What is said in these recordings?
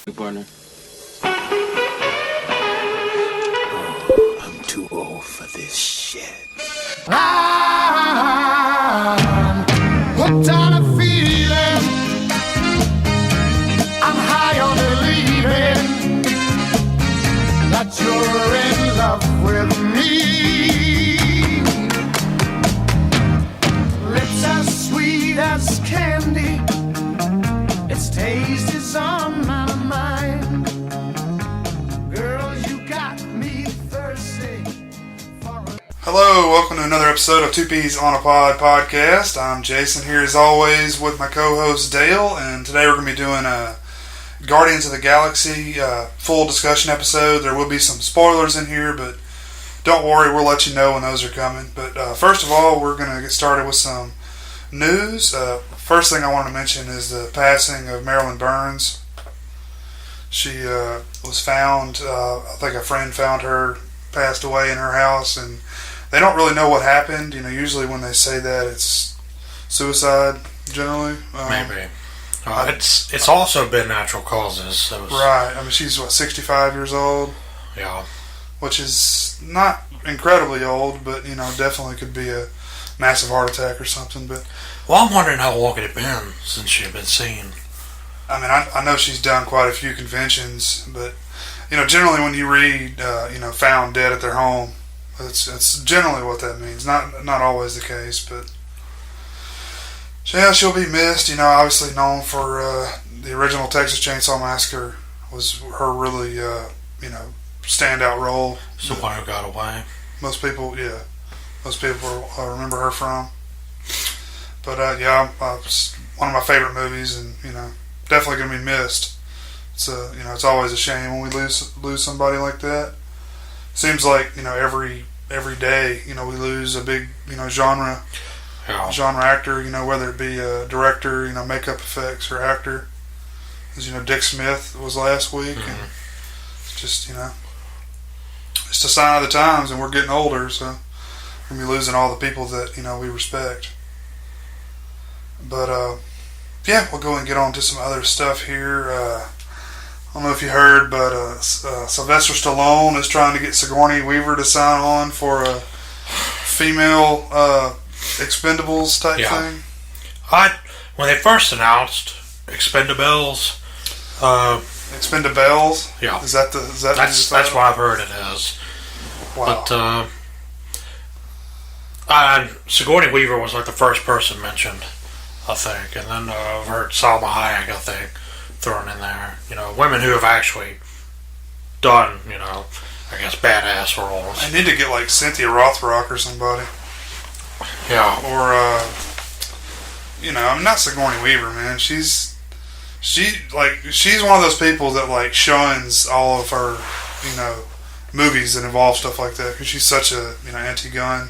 Good partner. Oh, I'm too old for this shit. I'm hooked on a feeling. I'm high on believing that you're in love with me. Lips as sweet as candy. Its taste is on my mind. Girl, you got me thirsty for a... Hello, welcome to another episode of Two Peas on a Pod podcast. I'm Jason here as always with my co-host Dale, and today we're going to be doing a Guardians of the Galaxy full discussion episode. There will be some spoilers in here, but don't worry, we'll let you know when those are coming. But first of all, we're going to get started with some news. First thing I want to mention is the passing of Marilyn Burns. She was found, I think a friend found her, passed away in her house, and they don't really know what happened. You know, usually when they say that, it's suicide, generally. Maybe. It's also been natural causes. So right. I mean, she's, 65 years old? Yeah. Which is not incredibly old, but, definitely could be a massive heart attack or something. But well, I'm wondering how long it had been since she had been seen. I mean, I know she's done quite a few conventions, but, generally when you read, found dead at their home, it's generally what that means. Not always the case, but yeah, she'll be missed. Obviously known for the original Texas Chainsaw Massacre was her really, standout role. Someone who got away. Most people remember her from. But it's one of my favorite movies, and definitely going to be missed. It's always a shame when we lose somebody like that. Seems like every day we lose a big genre actor, whether it be a director, makeup effects, or actor. As Dick Smith was last week, and it's just it's a sign of the times, and we're getting older, so we're gonna be losing all the people that we respect. But we'll go and get on to some other stuff here. I don't know if you heard, but Sylvester Stallone is trying to get Sigourney Weaver to sign on for a female Expendables type thing. When they first announced Expendables, Expendables. Yeah, that's what I've heard it is. Wow. But Sigourney Weaver was like the first person mentioned, I think, and then I've heard Salma Hayek, I think, thrown in there. Women who have actually done, I guess, badass roles. I need to get like Cynthia Rothrock or somebody. Yeah. Or I'm not Sigourney Weaver, man. She's one of those people that like shuns all of her, movies that involve stuff like that, because she's such a anti-gun,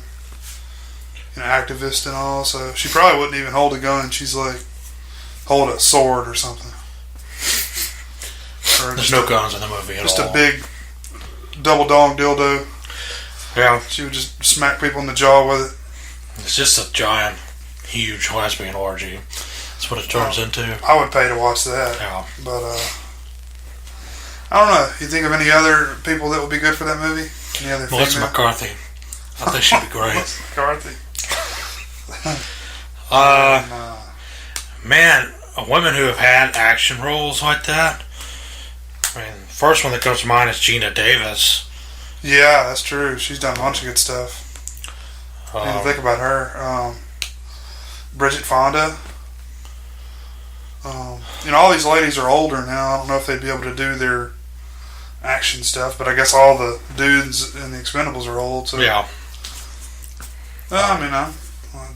activist and all. So she probably wouldn't even hold a gun. She's like hold a sword or something. Or there's no guns in the movie at all. Just a big double dong dildo. Yeah. She would just smack people in the jaw with it. It's just a giant, huge lesbian orgy. That's what it turns into. I would pay to watch that. Yeah. But I don't know. You think of any other people that would be good for that movie? Any other Melissa female? McCarthy. I think she'd be great. Melissa McCarthy. Man, women who have had action roles like that. I mean, first one that comes to mind is Gina Davis. Yeah, that's true. She's done a bunch of good stuff. I didn't think about her. Bridget Fonda. All these ladies are older now. I don't know if they'd be able to do their action stuff, but I guess all the dudes in the Expendables are old. So yeah. I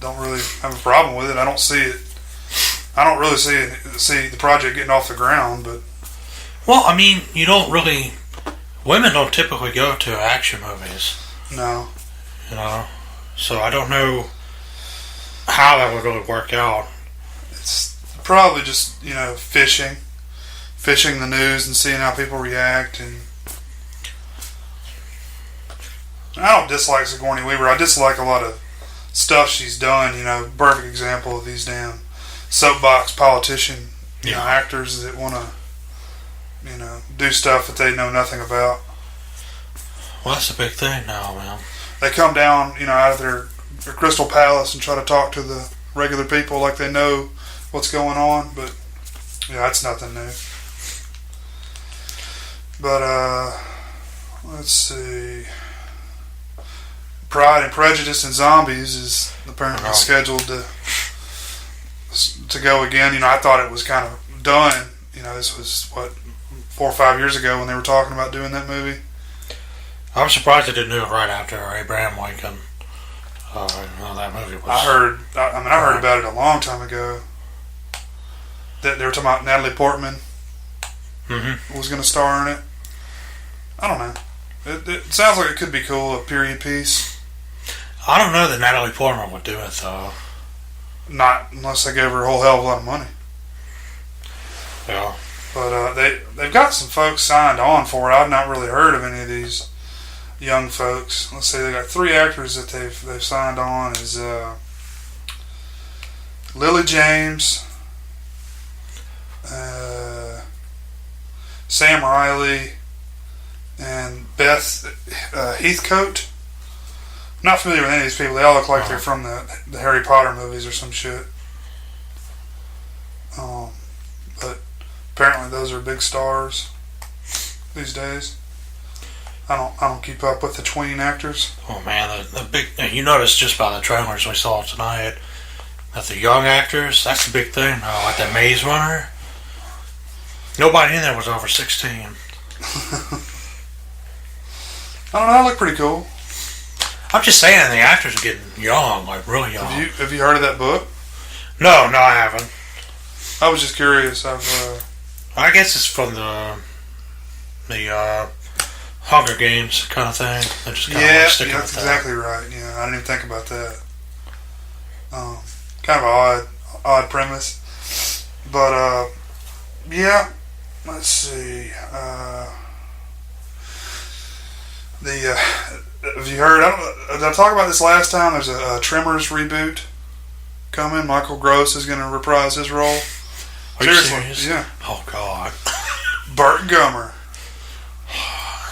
don't really have a problem with it. I don't see it. I don't really see the project getting off the ground, but. Well, I mean, women don't typically go to action movies. No. So I don't know how that would really work out. It's probably just, fishing the news and seeing how people react. And I don't dislike Sigourney Weaver. I dislike a lot of stuff she's done. Perfect example of these damn soapbox politician, actors that want to do stuff that they know nothing about. Well, that's the big thing now, man. They come down, out of their crystal palace and try to talk to the regular people like they know what's going on, but yeah, that's nothing new. But let's see. Pride and Prejudice and Zombies is apparently scheduled to go again. I thought it was kind of done. This was 4 or 5 years ago when they were talking about doing that movie. I'm surprised they didn't do it right after Abraham Lincoln. That movie was. I heard about it a long time ago. That they were talking about Natalie Portman was going to star in it. I don't know. It sounds like it could be cool, a period piece. I don't know that Natalie Portman would do it though. Not unless they gave her a whole hell of a lot of money. Yeah. But they've got some folks signed on for it. I've not really heard of any of these young folks. Let's see, they got 3 actors that they've signed on. Is Lily James, Sam Riley, and Beth Heathcote. I'm not familiar with any of these people. They all look like they're from the Harry Potter movies or some shit. But apparently those are big stars these days. I don't keep up with the tween actors. Oh man, the big. You noticed just by the trailers we saw tonight that the young actors, that's the big thing. Like that Maze Runner. Nobody in there was over 16. I don't know. That looked pretty cool. I'm just saying the actors are getting young, like really young. Have you heard of that book? No, I haven't. I was just curious. I guess it's from the Hunger Games kind of thing. They're just kind of that's with exactly right. Yeah, I didn't even think about that. Kind of an odd premise, but yeah. Let's see. Have you heard? Did I talk about this last time? There's a Tremors reboot coming. Michael Gross is going to reprise his role. Are you serious? Yeah. Oh God. Burt Gummer.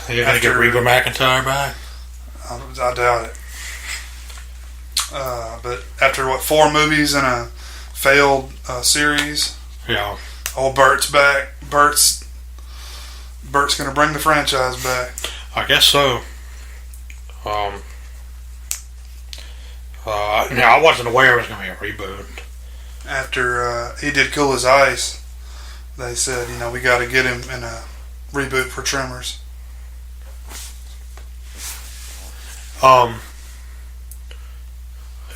You're going to get Reba McEntire back? I doubt it. But after 4 movies and a failed series, yeah, old Burt's back. Burt's going to bring the franchise back. I guess so. I wasn't aware it was going to be a reboot. After he did Cool as Ice, they said, we got to get him in a reboot for Tremors.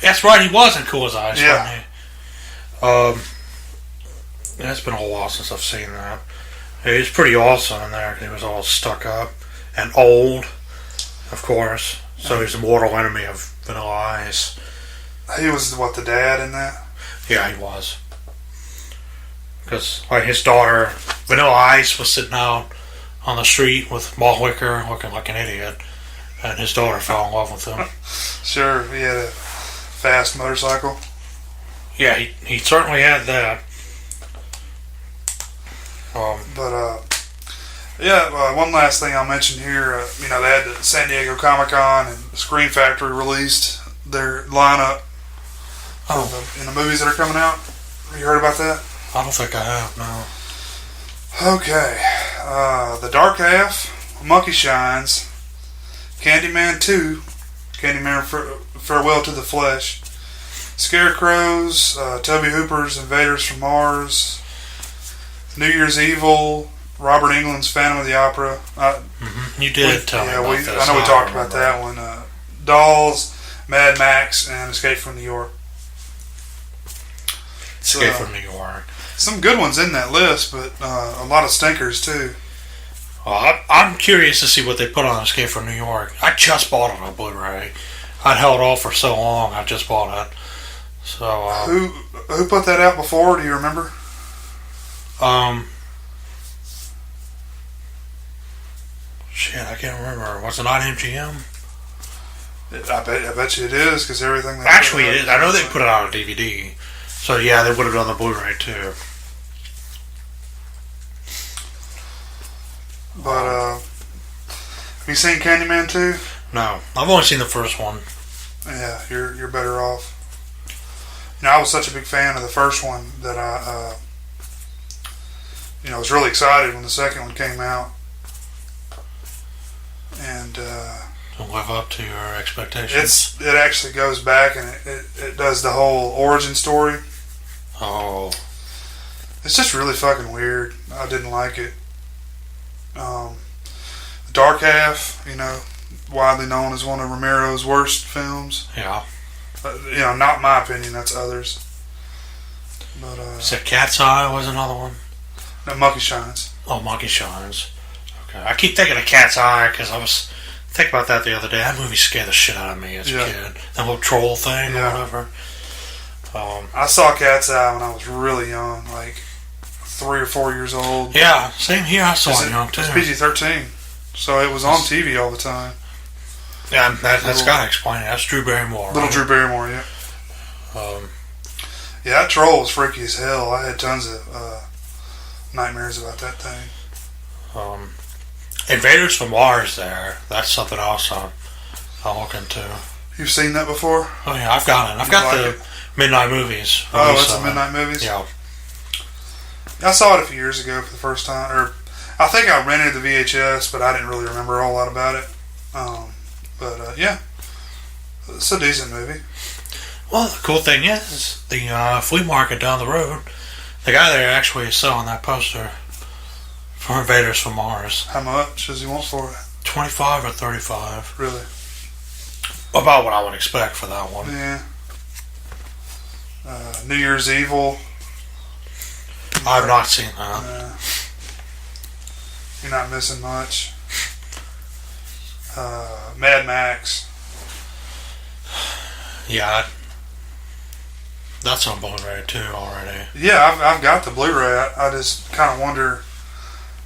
That's right, he was in Cool as Ice, yeah. wasn't he? It's been a while since I've seen that. He was pretty awesome in there. He was all stuck up and old, of course. So he's a mortal enemy of Vanilla Ice. He was, the dad in that? Yeah, he was. Because his daughter, Vanilla Ice, was sitting out on the street with Malt Wicker looking like an idiot. And his daughter fell in love with him. Sure, he had a fast motorcycle. Yeah, he certainly had that. One last thing I'll mention here. They had the San Diego Comic-Con and Screen Factory released their lineup in the movies that are coming out. Have you heard about that? I don't think I have, no. Okay. The Dark Half, Monkey Shines, Candyman 2, Candyman Farewell to the Flesh, Scarecrows, Toby Hooper's Invaders from Mars, New Year's Evil, Robert Englund's Phantom of the Opera. You did tell me about this. I know we talked about that one. Dolls, Mad Max, and Escape from New York. Escape from New York. Some good ones in that list, but a lot of stinkers too. Well, I'm curious to see what they put on Escape from New York. I just bought it on Blu-ray. I'd held off for so long. I just bought it. So who put that out before? Do you remember? Shit, I can't remember. Was it not MGM? I bet you it is, because everything. Actually, it is. I know they put it out on DVD. So yeah, they would have done the Blu-ray too. But have you seen Candyman 2? No, I've only seen the first one. Yeah, you're better off. You know, I was such a big fan of the first one that I was really excited when the second one came out. And To live up to your expectations. it actually goes back and it does the whole origin story. Oh. It's just really fucking weird. I didn't like it. The Dark Half, widely known as one of Romero's worst films. Yeah. Not my opinion. That's others. But Said Cat's Eye was another one. no, Monkey Shines. Oh, Monkey Shines. Okay. I keep thinking of Cat's Eye because I was thinking about that the other day. That movie scared the shit out of me as a kid. That little troll thing or whatever. I saw Cat's Eye when I was really young, like 3 or 4 years old. Yeah, same here. I saw it young too. It's PG-13, so it was on TV all the time. Yeah, that's got to explain it. That's Drew Barrymore. Little right? Drew Barrymore, yeah. Yeah, that troll was freaky as hell. I had tons of nightmares about that thing. Invaders from Mars there. That's something else I'll look into. You've seen that before? Oh yeah, I've got it. I've got like the Midnight Movies. Oh, it's the Midnight Movies? Yeah. I saw it a few years ago for the first time. Or I think I rented the VHS, but I didn't really remember a whole lot about it. Yeah. It's a decent movie. Well, the cool thing is, the flea market down the road, the guy there actually is selling that poster for Invaders from Mars. How much does he want for it? 25 or 35. Really? About what I would expect for that one. Yeah. New Year's Evil. I've not seen that. You're not missing much. Mad Max. Yeah, that's on Blu-ray too already. Yeah, I've got the Blu-ray. I just kind of wonder.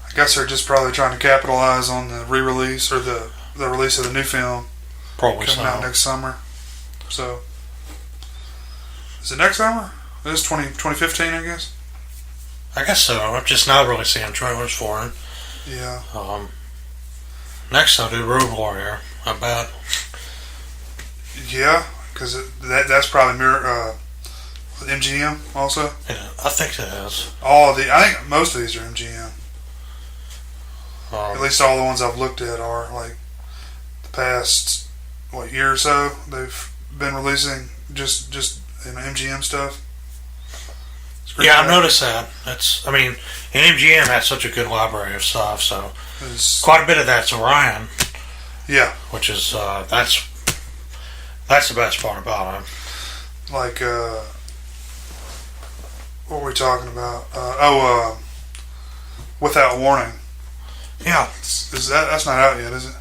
I guess they're just probably trying to capitalize on the re-release or the release of the new film Probably coming so. out next summer. So, is it next summer? It is 2015, I guess. I guess so. I'm just not really seeing trailers for it. Yeah. Next I'll do Road Warrior. I bet. Yeah, because that's probably MGM also. Yeah, I think it is. I think most of these are MGM. At least all the ones I've looked at are like the past year or so. They've been releasing just MGM stuff. Yeah, I've noticed that. And MGM has such a good library of stuff, so quite a bit of that's Orion. Yeah, which is that's the best part about it. Like what were we talking about? Without Warning. Yeah, that's not out yet, is it?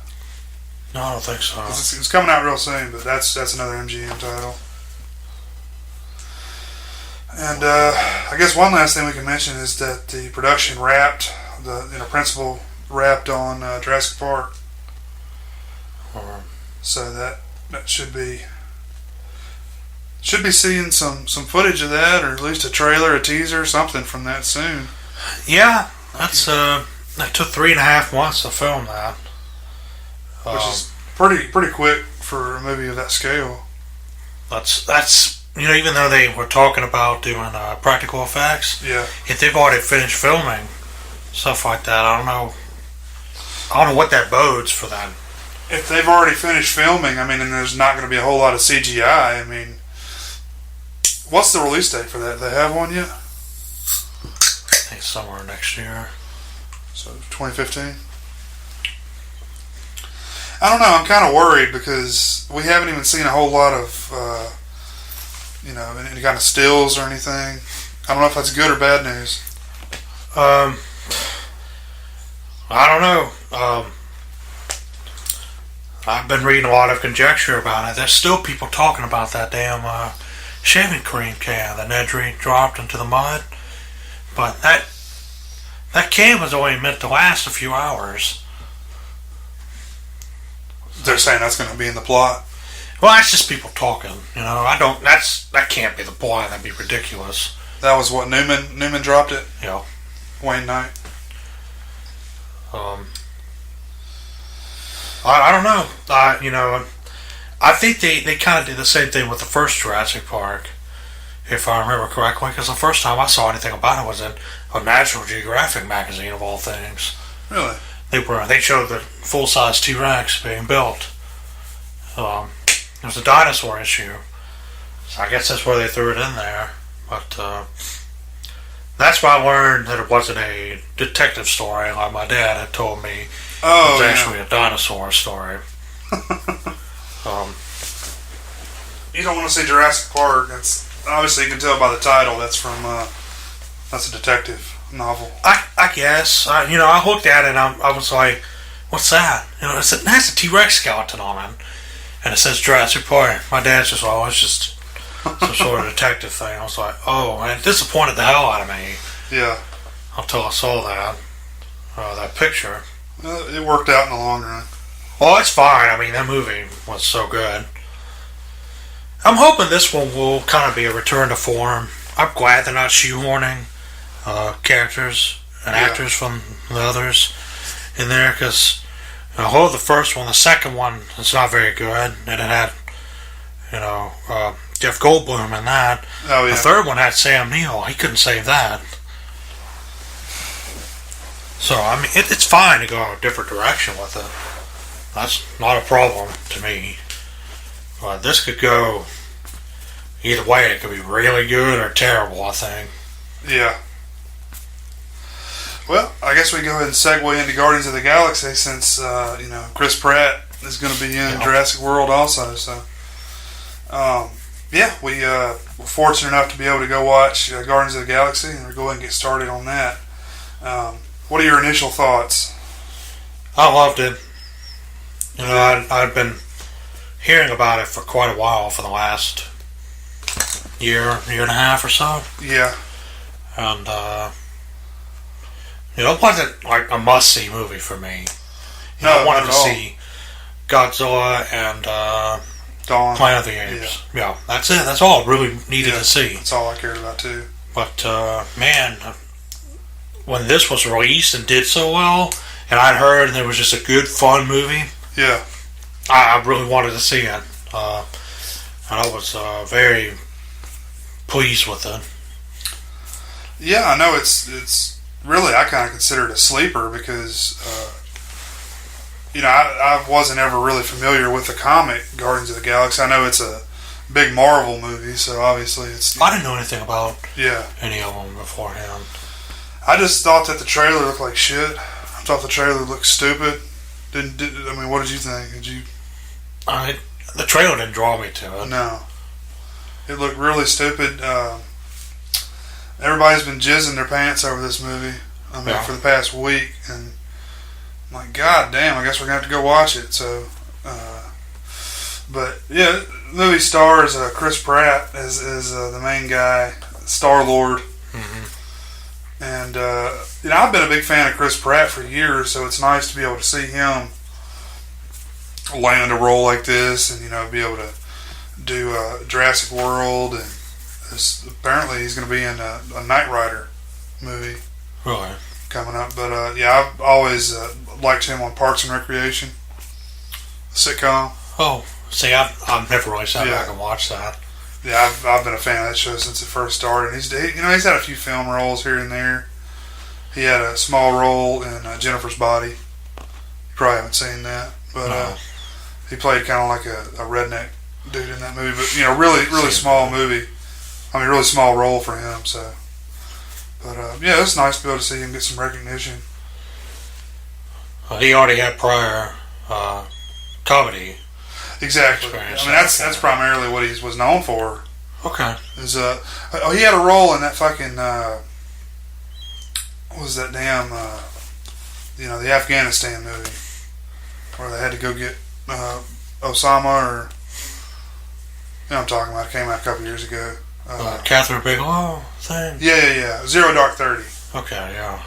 No, I don't think so. It's coming out real soon, but that's another MGM title. And I guess one last thing we can mention is that the production principal wrapped on Jurassic Park. So that should be seeing some footage of that, or at least a trailer, a teaser, something from that soon. Yeah, that's that took 3.5 months to film that, which is pretty quick for a movie of that scale. That's even though they were talking about doing practical effects, yeah, if they've already finished filming stuff like that, I don't know what that bodes for that. If they've already finished filming, and there's not going to be a whole lot of CGI. What's the release date for that? They have one yet? I think somewhere next year. So 2015. I don't know. I'm kind of worried because we haven't even seen a whole lot of, any kind of stills or anything. I don't know if that's good or bad news. I don't know. I've been reading a lot of conjecture about it. There's still people talking about that damn shaving cream can that Nedry dropped into the mud. But that can was only meant to last a few hours. They're saying that's going to be in the plot. Well, that's just people talking. That can't be the plot. That'd be ridiculous. That was what Newman dropped it. Yeah. Wayne Knight. I don't know. I think they kind of did the same thing with the first Jurassic Park, if I remember correctly, because the first time I saw anything about it was in a National Geographic magazine of all things. Really? They showed the full-size T-Rex being built. It was a dinosaur issue, so I guess that's where they threw it in there. But that's why I learned that it wasn't a detective story like my dad had told me. Oh, it was actually a dinosaur story. You don't want to say Jurassic Park. That's obviously, you can tell by the title. That's a detective novel. I guess. I looked at it and I was like, "What's that?" It has a T-Rex skeleton on it, and it says Jurassic Park. My dad's just, "Oh, it's just some sort of detective thing." I was like, "Oh," and it disappointed the hell out of me. Yeah. Until I saw that picture. It worked out in the long run. Well, it's fine. I mean, that movie was so good. I'm hoping this one will kind of be a return to form. I'm glad they're not shoehorning characters and actors from the others in there, because the first one, the second one, it's not very good, and it had Jeff Goldblum in that. Oh yeah. The third one had Sam Neill. He couldn't save that. So I mean, it's fine to go a different direction with it. That's not a problem to me. But this could go either way. It could be really good or terrible, I think. Yeah. Well, I guess we go ahead and segue into Guardians of the Galaxy, since Chris Pratt is going to be in Jurassic World also. So, we were fortunate enough to be able to go watch Guardians of the Galaxy, and we'll go ahead and get started on that. What are your initial thoughts? I loved it. I'd been hearing about it for quite a while, for the last year and a half or so. Yeah. And, it wasn't like a must-see movie for me. I wanted to see Godzilla and Planet of the Apes. Yeah, that's it. That's all I really needed to see. That's all I cared about, too. But, man, when this was released and did so well, and I'd heard and it was just a good, fun movie, yeah, I really wanted to see it. And I was very pleased with it. Yeah, I know it's really, I kind of consider it a sleeper because, I wasn't ever really familiar with the comic Guardians of the Galaxy. I know it's a big Marvel movie, so obviously it's... I didn't know anything about any of them beforehand. I just thought that the trailer looked like shit. I thought the trailer looked stupid. I mean, what did you think? The trailer didn't draw me to it. No. It looked really stupid. Everybody's been jizzing their pants over this movie. For the past week, and I'm like, God damn, I guess we're gonna have to go watch it. So, but yeah, the movie stars Chris Pratt as the main guy, Star-Lord. Mm-hmm. And I've been a big fan of Chris Pratt for years, so it's nice to be able to see him land a role like this, and be able to do Jurassic World, and apparently he's going to be in a Knight Rider movie. Really? Coming up. But I've always liked him on Parks and Recreation, sitcom. Oh, see, I've never really sat back and watched that. Yeah, I've been a fan of that show since it first started. He's had a few film roles here and there. He had a small role in Jennifer's Body. You probably haven't seen that, but he played kind of like a redneck dude in that movie. But really small movie. I mean, really small role for him. So, but it's nice to be able to see him get some recognition. He already had prior comedy. Exactly. Experience. I mean, that's primarily what he was known for. Okay. Is he had a role in that fucking what was that damn the Afghanistan movie where they had to go get Osama, or I'm talking about. It came out a couple years ago. Catherine Bigelow thing. Yeah. Zero Dark 30. Okay, yeah.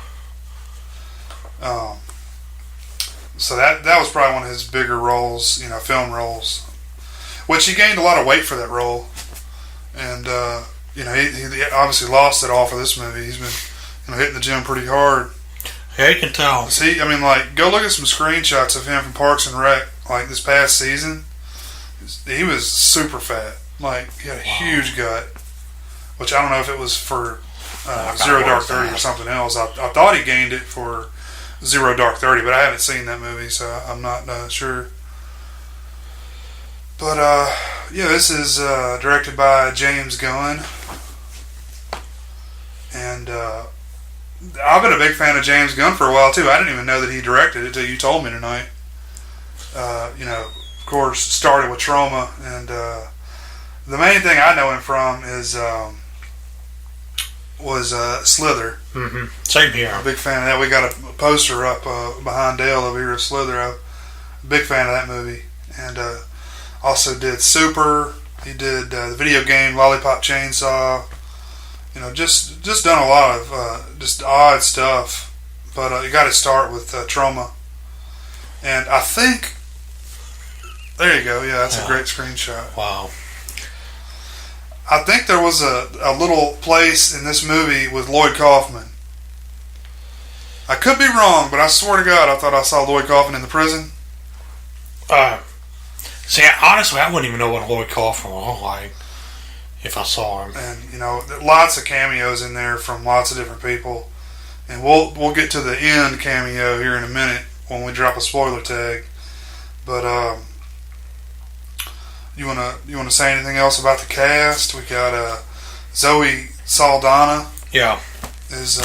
So that was probably one of his bigger roles, film roles, which he gained a lot of weight for that role, and he obviously lost it all for this movie. He's been hitting the gym pretty hard. Yeah, you can tell. See, I mean, like, go look at some screenshots of him from Parks and Rec, like, this past season. He was super fat. Like, he had a huge gut. Which I don't know if it was for Zero Dark 30 or something else. I thought he gained it for Zero Dark 30, but I haven't seen that movie, so I'm not sure. But, yeah, this is directed by James Gunn. And I've been a big fan of James Gunn for a while, too. I didn't even know that he directed it until you told me tonight. You know, of course, started with Trauma, and the main thing I know him from is was Slither. Mm-hmm. Same here. I'm a big fan of that. We got a poster up behind Dale over here of Slither. I'm a big fan of that movie. And also did Super. He did the video game Lollipop Chainsaw. You know, just done a lot of just odd stuff. But he got his start with Trauma. And I think... There you go. Yeah, that's a great screenshot. Wow. I think there was a little place in this movie with Lloyd Kaufman. I could be wrong, but I swear to God, I thought I saw Lloyd Kaufman in the prison. See, honestly, I wouldn't even know what Lloyd Kaufman looked like if I saw him. And, you know, lots of cameos in there from lots of different people. And we'll get to the end cameo here in a minute when we drop a spoiler tag. But, You wanna say anything else about the cast? We got Zoe Saldana. Yeah. Is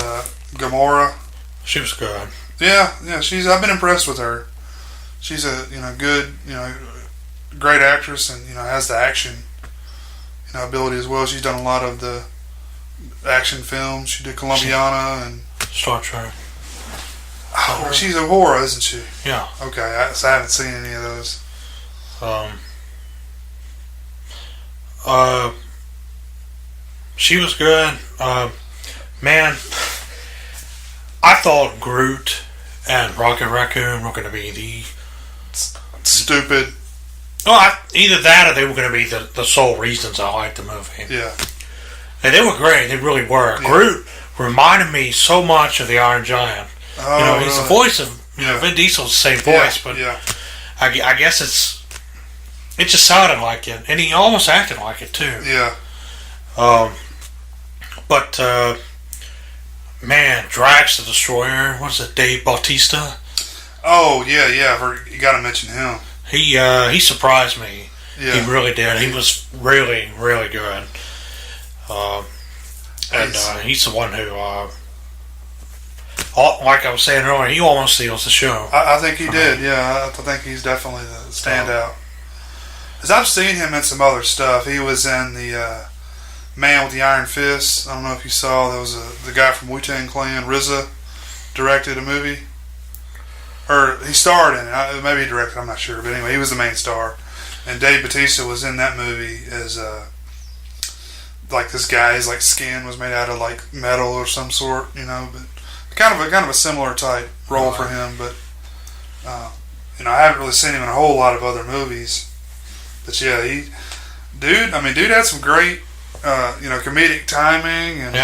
Gamora. She was good. Yeah. I've been impressed with her. She's a good great actress, and has the action ability as well. She's done a lot of the action films. She did Columbiana and Star Trek. Oh, she's a horror, isn't she? Yeah. Okay, so I haven't seen any of those. She was good. Man, I thought Groot and Rocket Raccoon were going to be the stupid. Either that or they were going to be the sole reasons I liked the movie. Yeah. And they were great. They really were. Yeah. Groot reminded me so much of the Iron Giant. Oh, he's the voice of Vin Diesel's the same voice, but I guess it just sounded like it, and he almost acted like it too. Yeah. But man, Drax the Destroyer, what's it, Dave Bautista? Oh yeah. You got to mention him. He surprised me. Yeah. He really did. He was really, really good. And he's the one who, like I was saying earlier, he almost steals the show. I think he did. Yeah, I think he's definitely the standout. Because I've seen him in some other stuff. He was in the Man with the Iron Fist. I don't know if you saw. There was the guy from Wu-Tang Clan, RZA, directed a movie. Or he starred in it. Maybe he directed, I'm not sure. But anyway, he was the main star. And Dave Bautista was in that movie as like this guy. His like skin was made out of like metal or some sort, but kind of a similar type role for him. But I haven't really seen him in a whole lot of other movies. But yeah, dude had some great, comedic timing, and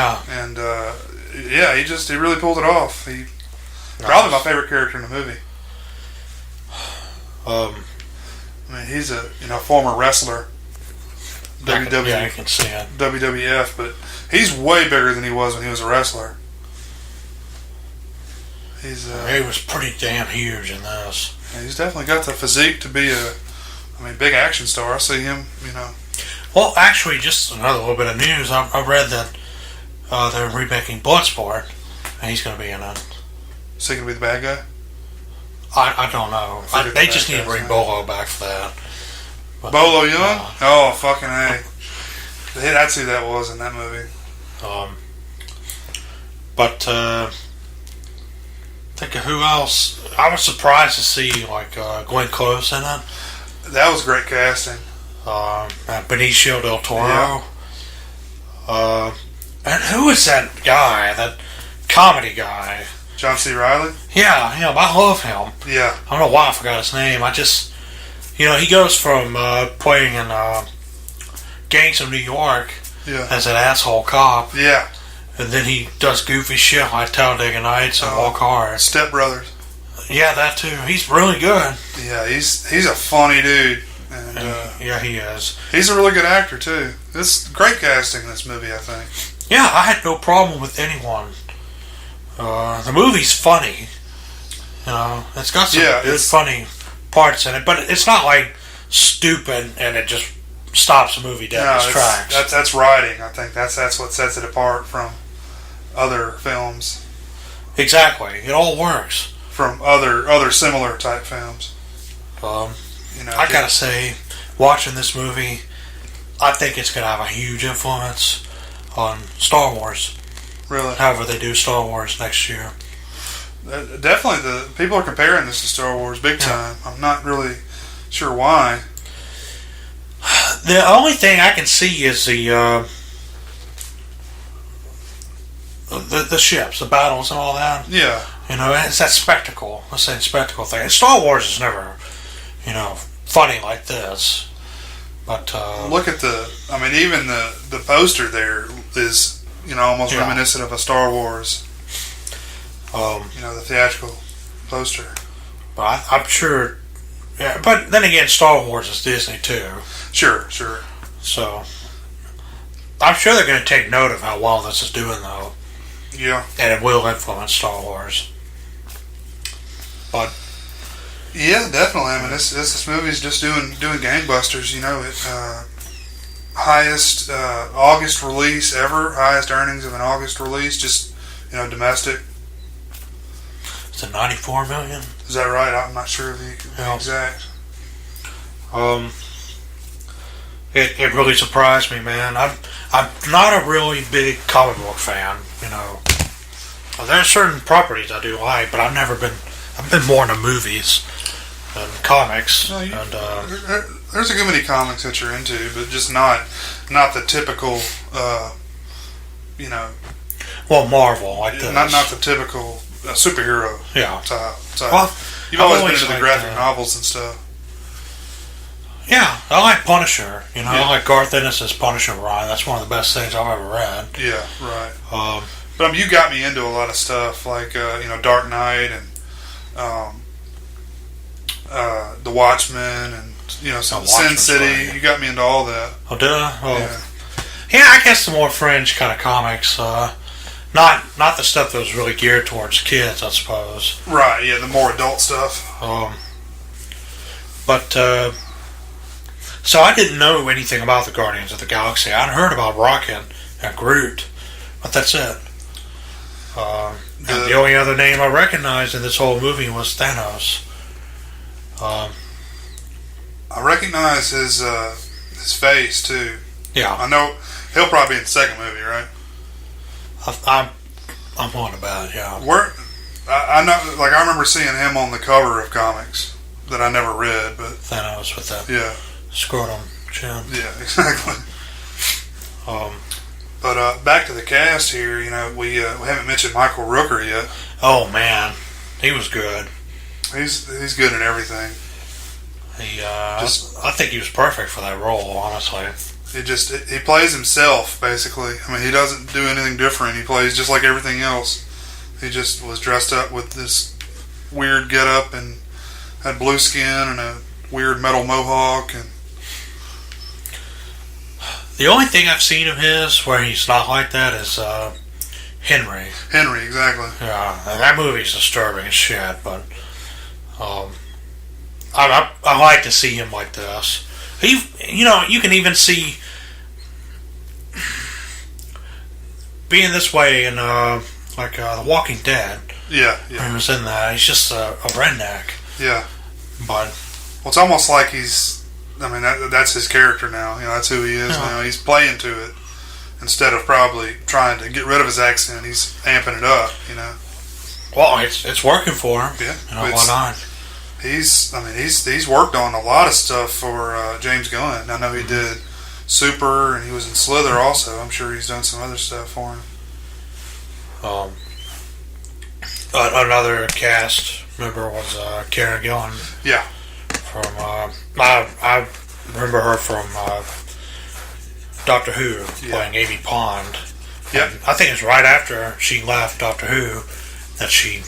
he really pulled it off. Probably my favorite character in the movie. He's a former wrestler, WWE, yeah, I can see it. WWF, but he's way bigger than he was when he was a wrestler. He was pretty damn huge in this. Yeah, he's definitely got the physique to be a big action star. I see him, Well, actually, just another little bit of news. I read that they're remaking Bloodsport, and he's going to be in it. Is he going to be the bad guy? I don't know. They just need to bring Bolo back for that. But, Bolo Young? Oh, fucking A. That's who that was in that movie. Think of who else. I was surprised to see Glenn Close in it. That was great casting. Benicio del Toro. Yeah. And who is that guy? That comedy guy? John C. Reilly? Yeah, him. I love him. Yeah. I don't know why I forgot his name. I just, he goes from playing in Gangs of New York as an asshole cop. Yeah. And then he does goofy shit like Talladega Nights and Walk Hard. Step Brothers. Yeah, that too. He's really good. Yeah, he's a funny dude. And, yeah, he is. He's a really good actor too. It's great casting in this movie, I think. Yeah, I had no problem with anyone. The movie's funny. You know, it's got some good funny parts in it, but it's not like stupid and it just stops the movie dead in its tracks. That's writing. I think that's what sets it apart from other films. Exactly, it all works. From other similar type films. I gotta say, watching this movie, I think it's gonna have a huge influence on Star Wars. Really? However they do Star Wars next year. Definitely, the people are comparing this to Star Wars big time. I'm not really sure why. The only thing I can see is the ships, the battles, and all that. Yeah. You know, it's that spectacle. Let's say spectacle thing. And Star Wars is never, funny like this. But look at even the poster there is, almost reminiscent of a Star Wars. The theatrical poster. But I'm sure. Yeah, but then again, Star Wars is Disney too. Sure. So I'm sure they're going to take note of how well this is doing, though. Yeah. And it will influence Star Wars. But yeah, definitely. I mean, this movie's just doing gangbusters. Highest August release ever. Highest earnings of an August release. Just domestic. It's a 94 million. Is that right? I'm not sure of the exact. It really surprised me, man. I'm not a really big comic book fan. There are certain properties I do like, but I've been more into movies than comics. No, there's a good many comics that you're into, but just not the typical, Well, Marvel like this. Not the typical superhero. Yeah. Type. Well, You've always been into the graphic novels and stuff. Yeah, I like Punisher. I like Garth Ennis's Punisher run. That's one of the best things I've ever read. Yeah, right. But you got me into a lot of stuff like Dark Knight and The Watchmen and Sin City. Right. You got me into all that. Oh, did I? Oh. Yeah, I guess the more fringe kind of comics. Not the stuff that was really geared towards kids, I suppose. Right. Yeah, the more adult stuff. So I didn't know anything about the Guardians of the Galaxy. I'd heard about Rocket and Groot, but that's it. And the only other name I recognized in this whole movie was Thanos. I recognize his face too. Yeah, I know he'll probably be in the second movie, right? I'm on about it. Yeah. I know, like I remember seeing him on the cover of comics that I never read, but Thanos with that. Yeah. Scrotum chin. Yeah, exactly. But back to the cast here, we haven't mentioned Michael Rooker yet. Oh man, he was good. He's good in everything. I think he was perfect for that role, honestly. He plays himself basically. I mean, he doesn't do anything different. He plays just like everything else. He just was dressed up with this weird getup and had blue skin and a weird metal mohawk and. The only thing I've seen of his where he's not like that is Henry. Henry, exactly. Yeah, and that movie's disturbing as shit, but I like to see him like this. You can even see being this way in The Walking Dead. Yeah. When he was in that, he's just a redneck. Yeah. But it's almost like that's his character now. That's who he is now. He's playing to it instead of probably trying to get rid of his accent. He's amping it up. Well, it's working for him. Yeah. Why not? He's worked on a lot of stuff for James Gunn. I know he did Super, and he was in Slither also. I'm sure he's done some other stuff for him. Another cast member was Karen Gillan. Yeah. From I remember her from Doctor Who, playing Amy Pond, Yep. And I think it's right after she left Doctor Who that she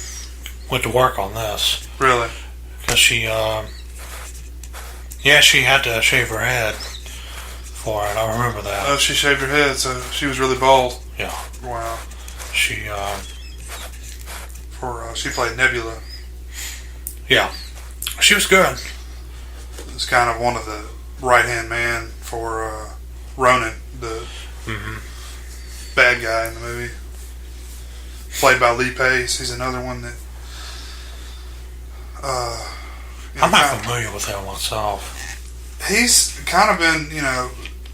went to work on this. Really? Because she had to shave her head for it. I remember that. Oh, she shaved her head, so she was really bald. Yeah. Wow. She She played Nebula. yeah. She was good. It's kind of one of the right-hand man for Ronan, the bad guy in the movie. Played by Lee Pace. He's another one that... I'm not familiar with him myself. He's kind of been,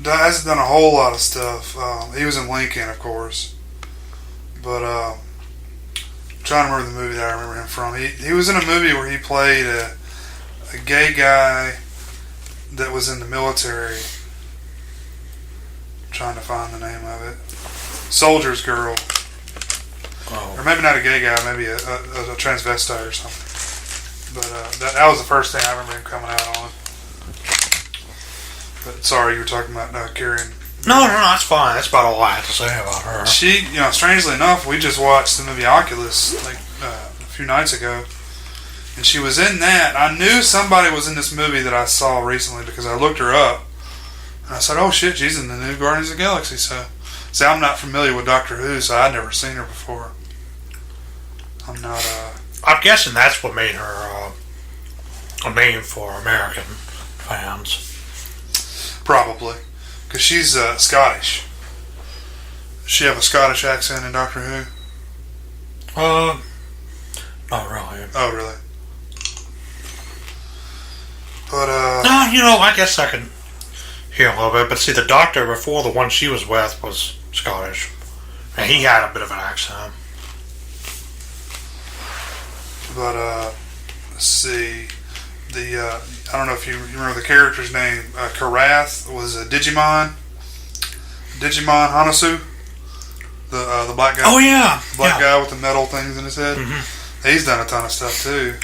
hasn't done a whole lot of stuff. He was in Lincoln, of course. But, I'm trying to remember the movie that I remember him from. He was in a movie where he played a gay guy that was in the military. I'm trying to find the name of it. Soldier's Girl. Oh. Or maybe not a gay guy, maybe a transvestite or something. But that was the first thing I remember him coming out on. But sorry, you were talking about Karen. No, that's fine. That's about all I have to say about her. She, strangely enough, we just watched the movie Oculus like a few nights ago, and she was in that. I knew somebody was in this movie that I saw recently because I looked her up, and I said, "Oh shit, she's in the new Guardians of the Galaxy." So, see, I'm not familiar with Doctor Who, so I'd never seen her before. I'm not. I'm guessing that's what made her a name for American fans. Probably. Because she's Scottish. Does she have a Scottish accent in Doctor Who? Not really. Oh, really? But, No, I guess I can hear a little bit. But see, the Doctor before the one she was with was Scottish. And he had a bit of an accent. But, let's see. I don't know if you remember the character's name. Karath was a Digimon Hanasu, the black guy. Oh yeah, Black guy with the metal things in his head. Mm-hmm. He's done a ton of stuff too.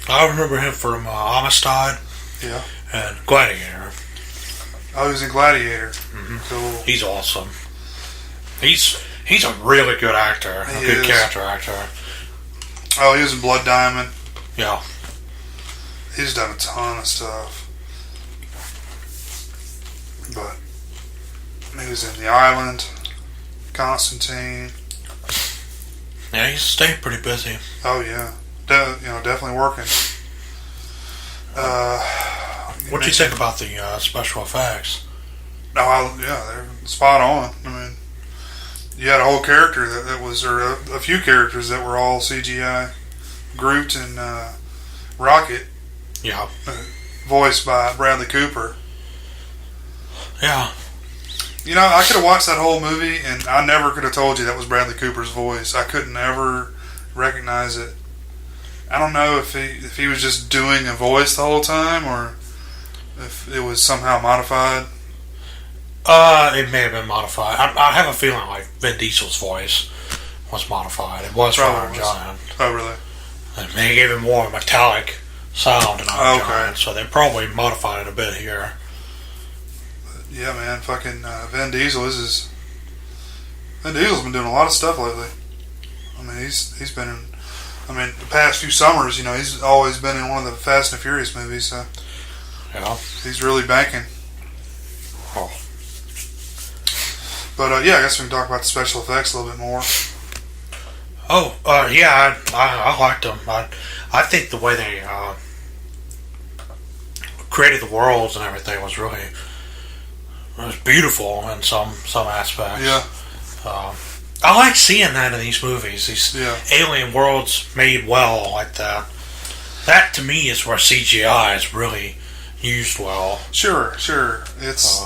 I remember him from Amistad. Yeah. And Gladiator. Oh, he was in Gladiator. Mm-hmm. Cool. He's awesome. He's a really good actor. He A good is. character actor. Oh, he was in Blood Diamond. Yeah. He's done a ton of stuff. But he was in The Island, Constantine. Yeah, he's stayed pretty busy. Oh yeah, definitely working. What do you think about the special effects? They're spot on. I mean, you had a whole character that was, or a few characters that were all CGI. Groot and Rocket. Yeah. Voiced by Bradley Cooper. Yeah. I could have watched that whole movie and I never could have told you that was Bradley Cooper's voice. I couldn't ever recognize it. I don't know if he was just doing a voice the whole time or if it was somehow modified. It may have been modified. I have a feeling like Vin Diesel's voice was modified. It was Probably Iron was. Giant. Oh, really? And they gave him more metallic sound in Iron Okay. Giant, so they probably modified it a bit here. Yeah, man, fucking Vin Diesel Vin Diesel's been doing a lot of stuff lately. I mean, he's been in, the past few summers, he's always been in one of the Fast and Furious movies, so Yeah. he's really banking. Oh. But, I guess we can talk about the special effects a little bit more. Oh, yeah, I liked them. I think the way they created the worlds and everything was beautiful in some aspects. Yeah. I like seeing that in these movies. These alien worlds made well like that. That to me is where CGI is really used well. Sure. It's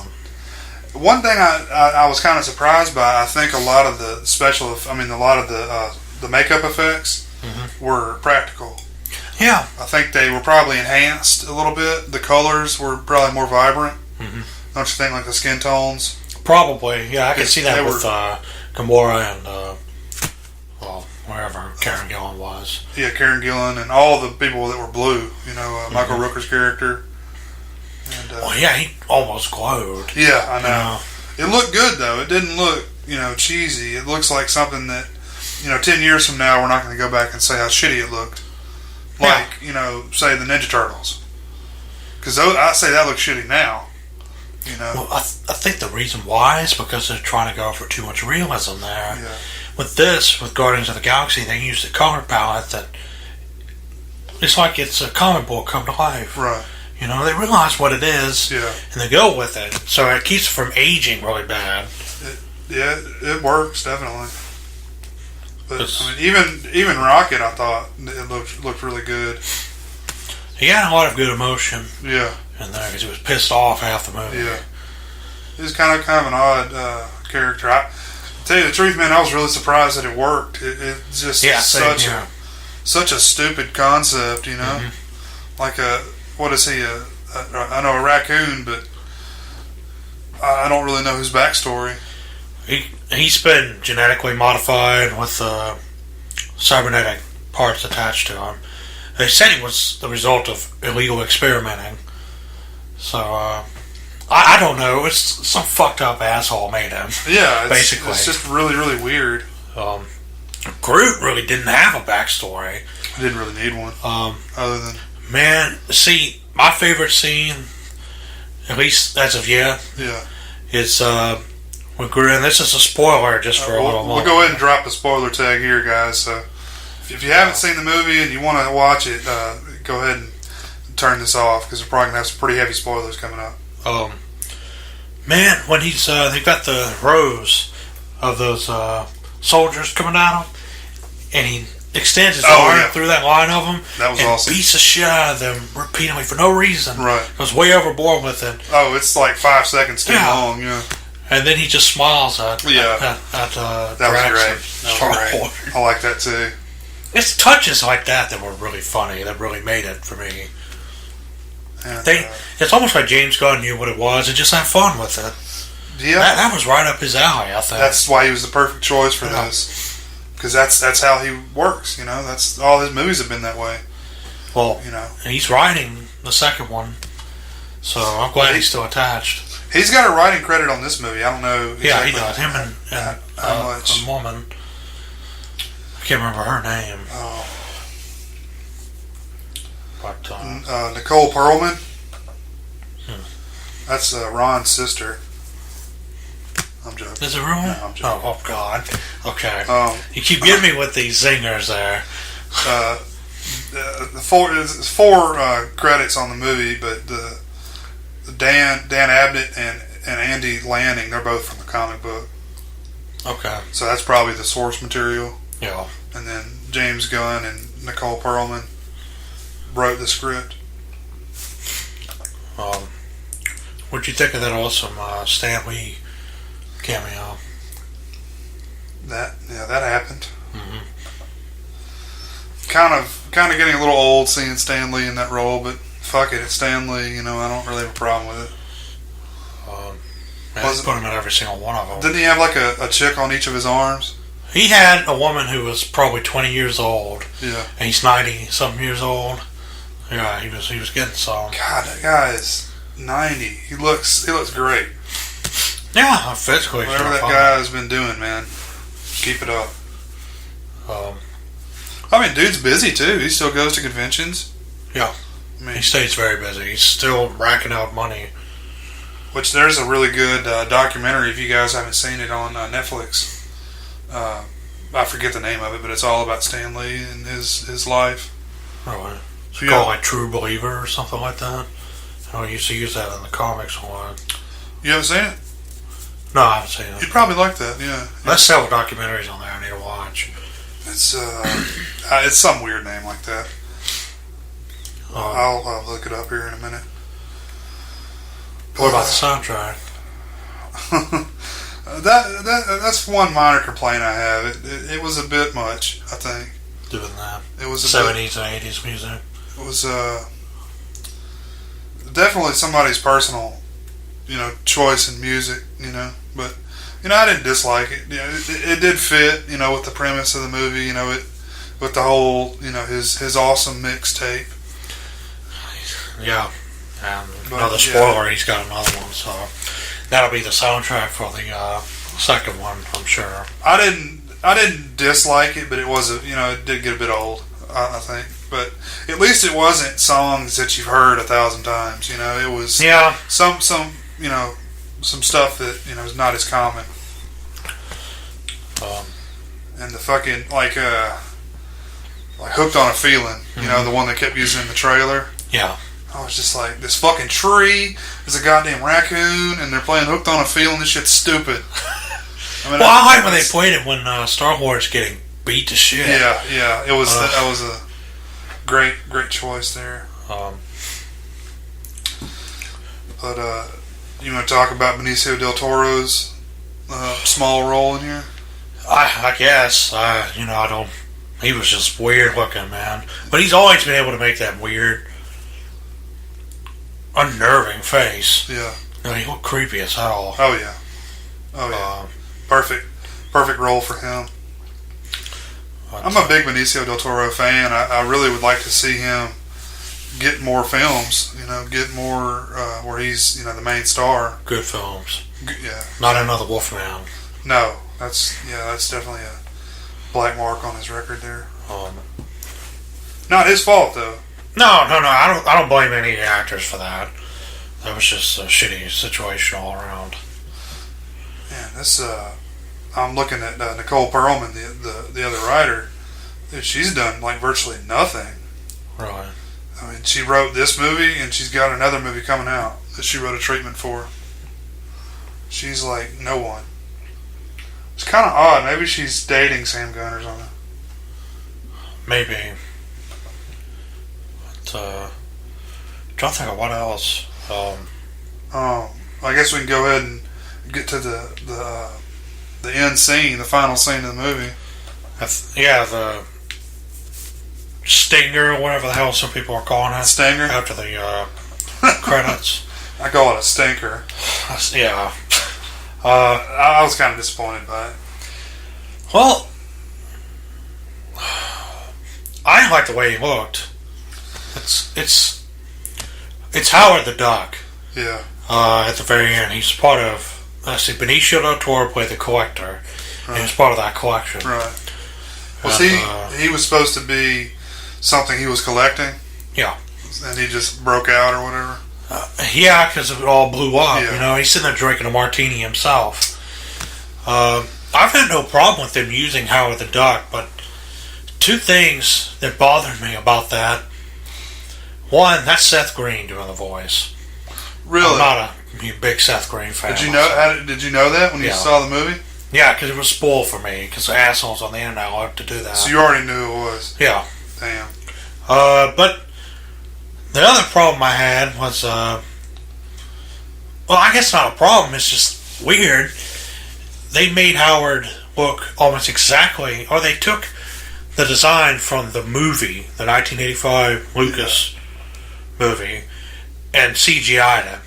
one thing I was kind of surprised by. I think a lot of the the makeup effects were practical. Yeah. I think they were probably enhanced a little bit. The colors were probably more vibrant. Don't you think, like the skin tones? Probably, yeah. I can see that they with Gamora and wherever Karen Gillan was. Yeah, Karen Gillan and all the people that were blue. Michael Rooker's character. And, yeah, he almost glowed. Yeah, I know. It looked good though. It didn't look cheesy. It looks like something that 10 years from now we're not going to go back and say how shitty it looked. Like say the Ninja Turtles, because I say that looks shitty now. Well, I think the reason why is because they're trying to go for too much realism there. Yeah. With Guardians of the Galaxy, they used a color palette that it's like it's a comic book come to life. Right. They realize what it is, Yeah. and they go with it. So it keeps it from aging really bad. It works definitely. But even Rocket, I thought it looked really good. He had a lot of good emotion. Yeah. In there because he was pissed off half the movie. Yeah. He was kind of an odd character. I tell you the truth, man, I was really surprised that it worked. It's just such a stupid concept, Mm-hmm. Like what is he? I know a raccoon, but I don't really know his backstory. He's been genetically modified with cybernetic parts attached to him. They said he was the result of illegal experimenting. So, I don't know. It's some fucked up asshole made him. Yeah, basically. It's just really, really weird. Groot really didn't have a backstory. I didn't really need one. Other than... Man, see, my favorite scene, at least as of yet, is when Groot, and this is a spoiler just for a little moment. We'll go ahead and drop a spoiler tag here, guys. So if you haven't seen the movie and you want to watch it, go ahead and turn this off because we're probably going to have some pretty heavy spoilers coming up. Man, when he's they've got the rows of those soldiers coming at him, and he extends his arm through that line of them. That was awesome. Beats the shit out of them repeatedly for no reason. Right. Goes way overboard with it. Oh, it's like 5 seconds too long. Yeah. And then he just smiles at that was great. That was great. I like that too. It's touches like that were really funny. That really made it for me. And, it's almost like James Gunn knew what it was and just had fun with it. Yeah, that was right up his alley. I think that's why he was the perfect choice for this. Because that's how he works, That's all his movies have been that way. Well, and he's writing the second one, so I'm glad he's still attached. He's got a writing credit on this movie. I don't know. Exactly yeah, he does. Him and how much? A woman. I can't remember her name. Oh. But Nicole Perlman. That's Ron's sister. I'm joking. Is it really? No, I'm joking. Oh God. Okay. You keep getting me with these zingers there. There's four credits on the movie, but the Dan Abnett and Andy Lanning, they're both from the comic book. Okay. So that's probably the source material. Yeah. And then James Gunn and Nicole Perlman wrote the script. What'd you think of that awesome Stan Lee cameo? That happened. Mm-hmm. Kind of getting a little old seeing Stan Lee in that role, but fuck it, it's Stan Lee. I don't really have a problem with it. He's put him in every single one of them. Didn't he have like a chick on each of his arms? He had a woman who was probably 20 years old. Yeah. And he's 90-something years old. Yeah, he was getting some. God, that guy is 90. He looks great. Yeah, physically. Whatever that guy has been doing, man, keep it up. Dude's busy too. He still goes to conventions. Yeah. He stays very busy. He's still racking out money. Which there's a really good documentary, if you guys haven't seen it, on Netflix. I forget the name of it, but it's all about Stan Lee and his life. Really? It's called like True Believer or something like that. I used to use that in the comics a lot. You haven't seen it? No, I haven't seen it. You'd probably like that, yeah. There's several documentaries on there I need to watch. It's some weird name like that. I'll look it up here in a minute. What about the soundtrack? That's one minor complaint I have. It was a bit much, I think. Doing that. It was 70s and 80s music. It was definitely somebody's personal, choice in music, But I didn't dislike it. It did fit, with the premise of the movie. With the whole, his awesome mixtape. Yeah. And another spoiler, he's got another one, so that'll be the soundtrack for the second one, I'm sure. I didn't dislike it, but it was it did get a bit old, I think. But at least it wasn't songs that you've heard 1,000 times. It was some some stuff that is not as common. And the fucking like Hooked on a Feeling, the one they kept using in the trailer. Yeah. I was just like, this fucking tree is a goddamn raccoon, and they're playing Hooked on a Feeling. This shit's stupid. I like when they played it when Star Wars getting beat to shit. Yeah. It was that was a great choice there. But you want to talk about Benicio del Toro's small role in here? I guess I don't. He was just weird looking, man. But he's always been able to make that weird, unnerving face. Yeah. He looked creepy as hell. Oh yeah. Perfect role for him. I'm a big Benicio del Toro fan. I really would like to see him get more films. Get more where he's the main star. Good films. Yeah. Not another Wolfman. No, that's definitely a black mark on his record there. Not his fault though. No. I don't blame any of the actors for that. That was just a shitty situation all around. Man, this I'm looking at Nicole Perlman, the other writer. Dude, she's done like virtually nothing. Right. I mean, she wrote this movie, and she's got another movie coming out that she wrote a treatment for. She's like no one. It's kind of odd. Maybe she's dating Sam Gunn or something. Maybe. But trying to think of what else. I guess we can go ahead and get to the end scene, the final scene of the movie. The stinger or whatever the hell some people are calling it. Stinger? After the credits. I call it a stinker. Yeah. I was kind of disappointed by it. Well, I like the way he looked. It's Howard the Duck. Yeah. At the very end, he's part of. Benicio del Toro played the collector. Right. He was part of that collection. Right. Was he was supposed to be something he was collecting? Yeah. And he just broke out or whatever? Yeah, because it all blew up. Yeah. He's sitting there drinking a martini himself. I've had no problem with him using Howard the Duck, but two things that bothered me about that. One, that's Seth Green doing the voice. Really? I'm not a big Seth Green fan. Did you know that when you saw the movie? Yeah, because it was spoiled for me, because the assholes on the internet love to do that. So you already knew who it was? Yeah. Damn. But the other problem I had was, well, I guess not a problem, it's just weird. They made Howard look almost exactly, or they took the design from the movie, the 1985 Lucas movie, and CGI'd it.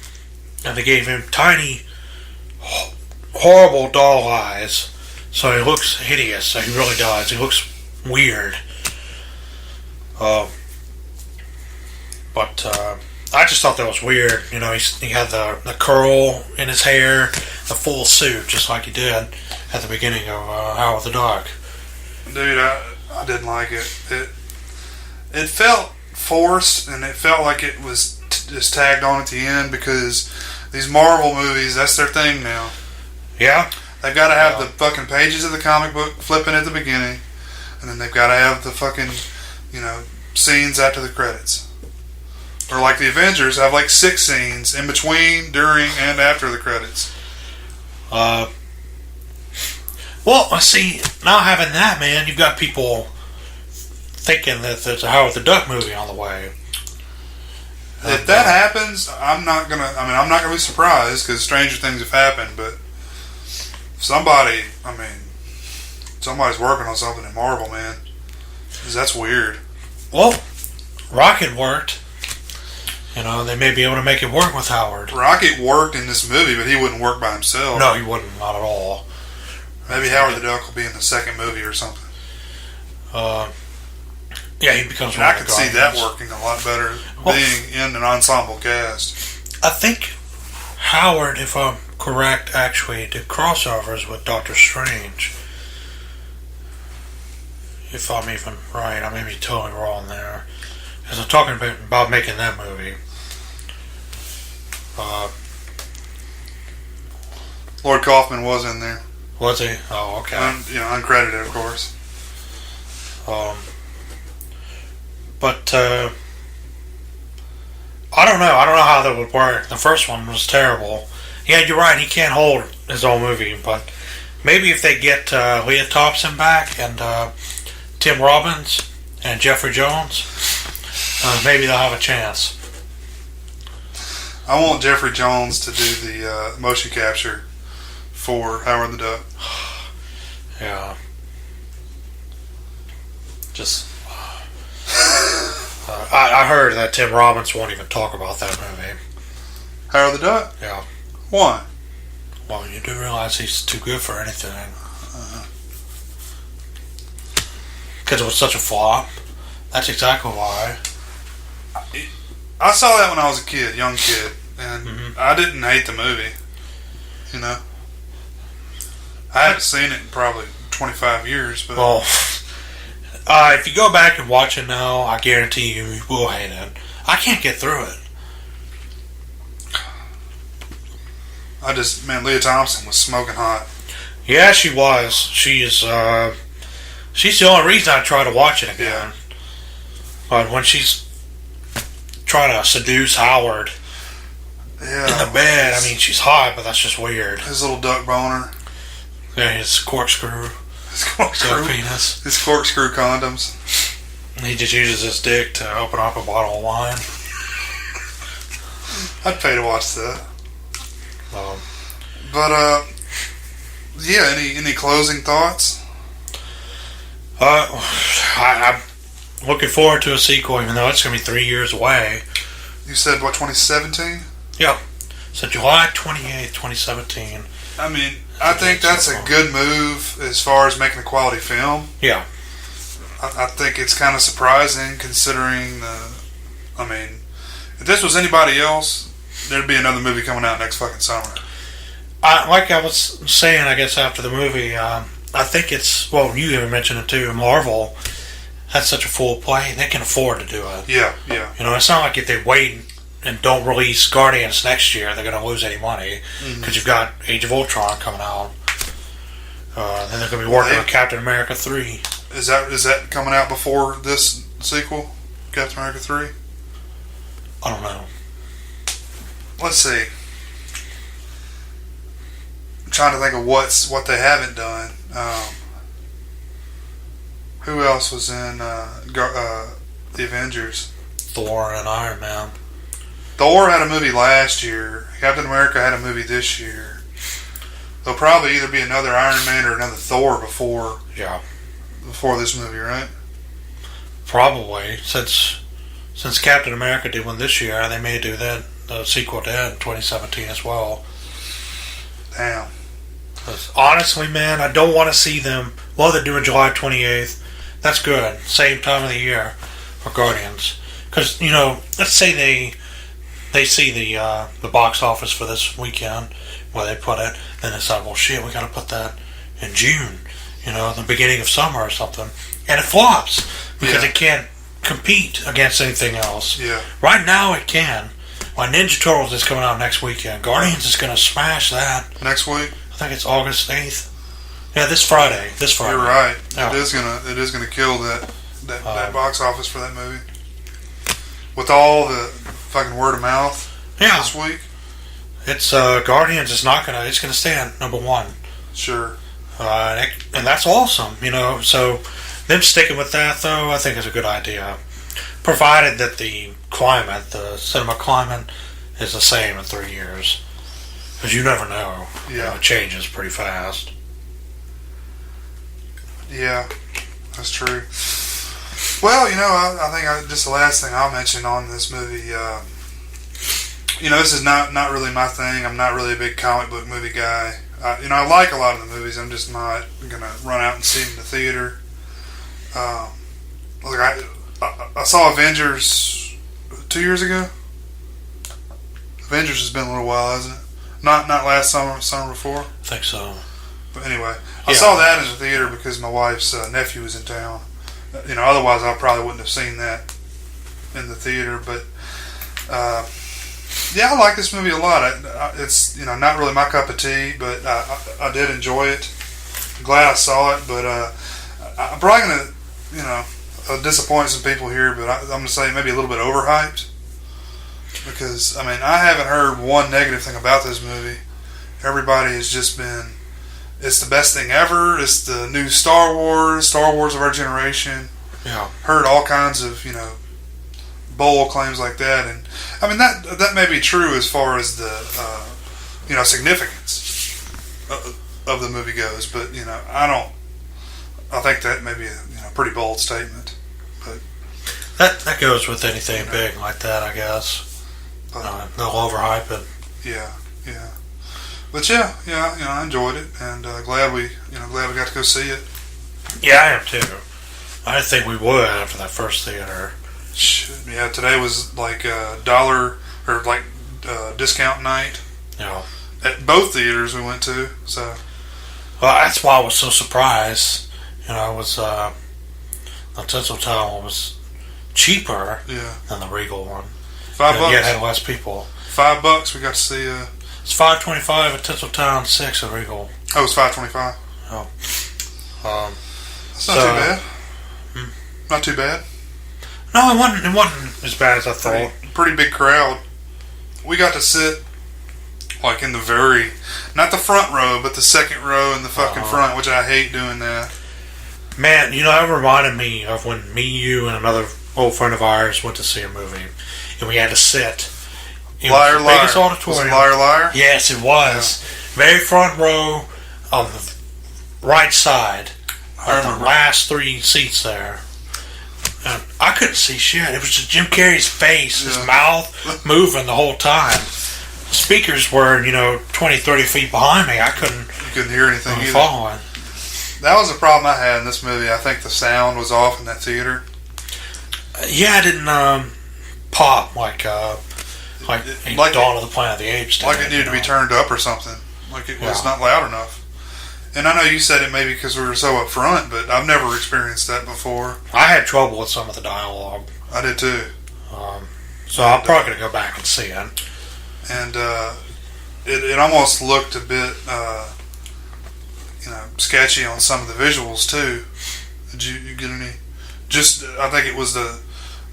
And they gave him tiny, horrible doll eyes, so he looks hideous. So he really does. He looks weird. But I just thought that was weird. He had the curl in his hair, the full suit, just like he did at the beginning of Howard the Duck. Dude, I didn't like it. It felt forced, and it felt like it was just tagged on at the end, because these Marvel movies, that's their thing now. Yeah. They've got to have the fucking pages of the comic book flipping at the beginning, and then they've got to have the fucking, scenes after the credits. Or like the Avengers have like 6 scenes in between, during, and after the credits. Well, I see, now having that, man, you've got people thinking that there's a Howard the Duck movie on the way. If that happens, I'm not gonna be surprised, because stranger things have happened, but somebody's working on something in Marvel, man. 'Cause that's weird. Well, Rocket worked. They may be able to make it work with Howard. Rocket worked in this movie, but he wouldn't work by himself. No, he wouldn't, not at all. Maybe Howard the Duck will be in the second movie or something. Yeah, he becomes and one I of the could see that Guardians. working a lot better, being in an ensemble cast. I think Howard, if I'm correct, actually, the crossovers with Doctor Strange. If I'm even right, I may be totally wrong there. Because I'm talking about making that movie. Lord Kaufman was in there. Was he? Oh, okay. Uncredited, of course. But I don't know. I don't know how that would work. The first one was terrible. Yeah, you're right. He can't hold his own movie. But maybe if they get Leah Thompson back and Tim Robbins and Jeffrey Jones, maybe they'll have a chance. I want Jeffrey Jones to do the motion capture for Howard the Duck. Yeah. Just. I heard that Tim Robbins won't even talk about that movie. Howard the Duck? Yeah. Why? Well, you do realize he's too good for anything. Because it was such a flop. That's exactly why. I saw that when I was a kid, young kid, and I didn't hate the movie. You know? I haven't seen it in probably 25 years, but... Well... if you go back and watch it now, I guarantee you will hate it. I can't get through it. Leah Thompson was smoking hot. Yeah, she was. She's the only reason I try to watch it again. Yeah. But when she's trying to seduce Howard in the bed, I mean, she's hot, but that's just weird. His little duck boner. Yeah, his corkscrew. His corkscrew penis. His corkscrew condoms. He just uses his dick to open up a bottle of wine. I'd pay to watch that. But yeah. Any closing thoughts? I'm looking forward to a sequel, even though it's going to be 3 years away. You said what, 2017? Yeah. So July 28th, 2017. I mean, I think that's a good move as far as making a quality film. Yeah. I think it's kind of surprising considering if this was anybody else, there'd be another movie coming out next fucking summer. Like I was saying, I guess after the movie, I think it's, well, you even mentioned it too, Marvel has such a full play, they can afford to do it. Yeah. You know, it's not like if they wait and don't release Guardians next year, they're going to lose any money, because you've got Age of Ultron coming out. Then they're going to be working on Captain America 3. Is that coming out before this sequel, Captain America 3? I don't know. Let's see. I'm trying to think of what they haven't done. Who else was in the Avengers? Thor and Iron Man. Thor had a movie last year. Captain America had a movie this year. There'll probably either be another Iron Man or another Thor before this movie, right? Probably. Since Captain America did one this year, they may do the sequel to that in 2017 as well. Damn. Honestly, man, I don't want to see them. Well, they're doing July 28th. That's good. Same time of the year for Guardians. Because, you know, let's say they see the box office for this weekend where they put it, then they say, well, shit, we got to put that in June, you know, the beginning of summer or something. And it flops because it can't compete against anything else. Yeah. Right now it can. When Ninja Turtles is coming out next weekend, Guardians is going to smash that. Next week? I think it's August 8th. Yeah, this Friday. You're right. Yeah. It is gonna kill that box office for that movie. With all the fucking word of mouth this week. It's Guardians is not gonna. It's gonna stay at number one. Sure. And that's awesome, you know. So them sticking with that though, I think is a good idea, provided that the cinema climate, is the same in 3 years. Because you never know. Yeah. You know, it changes pretty fast. Yeah, that's true. Well, you know, I think just the last thing I'll mention on this movie, you know, this is not really my thing. I'm not really a big comic book movie guy. You know, I like a lot of the movies. I'm just not going to run out and see them in the theater. I saw Avengers 2 years ago. Avengers has been a little while, hasn't it? Not last summer, summer before. I think so. But anyway, I Yeah. saw that in the theater because my wife's nephew was in town. Otherwise I probably wouldn't have seen that in the theater. But yeah, I like this movie a lot. It's not really my cup of tea, but I did enjoy it. I'm glad I saw it, but I'm probably gonna disappoint some people here. But I'm gonna say maybe a little bit overhyped because I haven't heard one negative thing about this movie. Everybody has just been, it's the best thing ever. It's the new Star Wars of our generation. Yeah. Heard all kinds of bold claims like that, and that may be true as far as the significance of the movie goes, but I think that may be a pretty bold statement, but That goes with anything big like that, I guess. They'll overhype it. Yeah. But yeah, I enjoyed it, and glad we got to go see it. Yeah, I am too. I didn't think we would after that first theater. Yeah, today was like dollar or like discount night. Yeah. At both theaters we went to, so. Well, that's why I was so surprised. It was the Tinseltown one was cheaper than the Regal one. $5. Yeah, it had less people. $5. We got to see. It's $5.25 at Tinseltown, $6 at Regal. Oh, it's $5.25. Oh. That's not too bad. Not too bad. No, it wasn't as bad as I thought. Pretty big crowd. We got to sit like in the not the front row, but the second row in the fucking front, which I hate doing that. Man, it reminded me of when me, you, and another old friend of ours went to see a movie, and we had to sit. Liar, liar. Biggest auditorium. Was it Liar, Liar? Yes, it was. Yeah. Very front row on the right side. The last 3 seats there. And I couldn't see shit. It was just Jim Carrey's face, his mouth moving the whole time. The speakers were, 20, 30 feet behind me. I couldn't hear anything either. Following. That was the problem I had in this movie. I think the sound was off in that theater. Yeah, it didn't pop like Dawn of the Planet of the Apes did. Like it needed to be turned up or something. Like it was not loud enough. And I know you said it maybe because we were so up front, but I've never experienced that before. I had trouble with some of the dialogue. I did too. So I'm probably going to go back and see it. And it almost looked a bit, sketchy on some of the visuals too. Did you get any? Just I think it was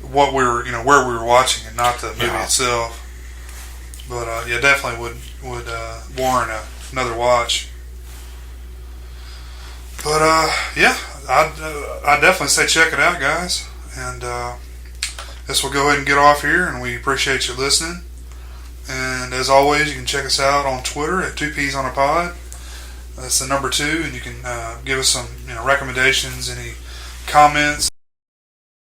where we were watching and not the movie itself. But definitely would warrant another watch. But I'd definitely say check it out, guys. And guess we'll go ahead and get off here. And we appreciate you listening. And as always, you can check us out on Twitter at 2Ps on a Pod. That's the number 2, and you can give us some recommendations, any comments.